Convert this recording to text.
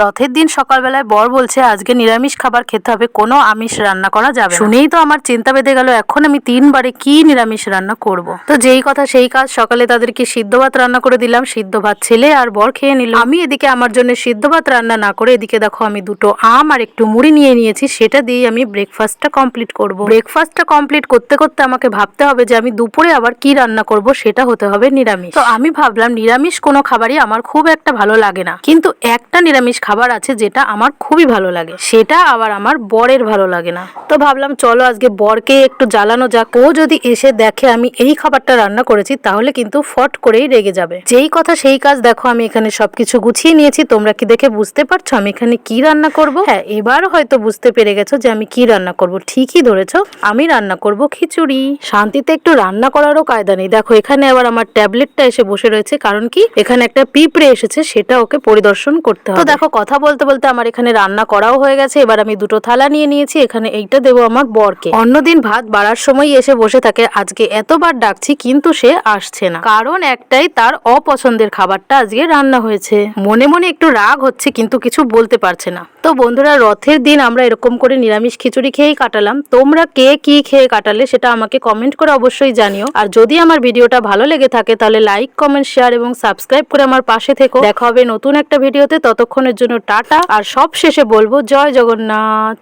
রথের দিন সকালবেলায় বর বলছে আজকে নিরামিষ খাবার খেতে হবে, কোনো আমিষ রান্না করা যাবে না। শুনেই তো আমার চিন্তা বেঁধে গেল, এখন আমি 3 বারে কি নিরামিষ রান্না করব। তো যেই কথা সেই কাজ, সকালে তাদেরকে সিদ্ধ ভাত রান্না করে দিলাম। সিদ্ধ ভাত ছেলে আর বর খেয়ে নিল। আমি এদিকে আমার জন্য সিদ্ধ ভাত রান্না না করে এদিকে দেখো আমি 2টো আম আর একটু মুড়ি নিয়ে নিয়েছি, সেটা দিয়ে আমি ব্রেকফাস্টটা কমপ্লিট করব। ব্রেকফাস্টটা কমপ্লিট করতে করতে আমাকে ভাবতে হবে যে আমি দুপুরে আবার কি রান্না করব, সেটা হতে হবে নিরামিষ। তো আমি ভাবলাম নিরামিষ কোনো খাবারই আমার খুব একটা ভালো লাগে না, কিন্তু একটা নিরামিষ খাবার আছে যেটা আমার খুবই ভালো লাগে, সেটা আবার আমার বরের ভালো লাগে না। তো ভাবলাম চলো আজকে বরকে একটু জ্বালানো যাক। ও যদি এসে দেখে আমি এই খাবারটা রান্না করেছি তাহলে কিন্তু ফট করেই রেগে যাবে। যেই কথা সেই কাজ, দেখো আমি এখানে সবকিছু গুছিয়ে নিয়েছি। তোমরা কি দেখে বুঝতে পারছো আমি এখানে কি রান্না করব? হ্যাঁ, এবার হয়তো বুঝতে পেরে গেছো যে আমি কি রান্না করব। ঠিকই ধরেছো, আমি রান্না করব খিচুড়ি। শান্তিতে একটু রান্না করারও কায়দা নেই। দেখো এখানে আবার আমার ট্যাবলেটটা এসে বসে রয়েছে, কারণ কি এখানে একটা পিঁপড়ে এসেছে, সেটা ওকে পরিদর্শন করতে হবে। তো দেখো কথা বলতে বলতে আমার এখানে রান্না করাও হয়ে গেছে। এবার আমি 2টো থালা নিয়ে নিয়েছি, এখানে এইটা দেবো আমার বরকে। অন্যদিন ভাত বাড়ার সময় এসে বসে থাকে, আজকে এতবার ডাকছি কিন্তু সে আসছে না। কারণ একটাই, তার অপছন্দের খাবারটা আজকে রান্না হয়েছে। মনে মনে একটু রাগ হচ্ছে কিন্তু কিছু বলতে পারছে না। তো বন্ধুরা, রথের দিন আমরা এরকম করে নিরামিষ খিচুড়ি খেয়েই কাটালাম। তোমরা কে কি খেয়ে কাটালে সেটা আমাকে কমেন্ট করে অবশ্যই জানিও। আর যদি আমার ভিডিওটা ভালো লেগে থাকে তাহলে লাইক, কমেন্ট, শেয়ার এবং সাবস্ক্রাইব করে আমার পাশে থেকো। দেখা হবে নতুন একটা ভিডিওতে, ততক্ষণের জন্য টাটা। আর সব শেষে বলবো জয় জগন্নাথ।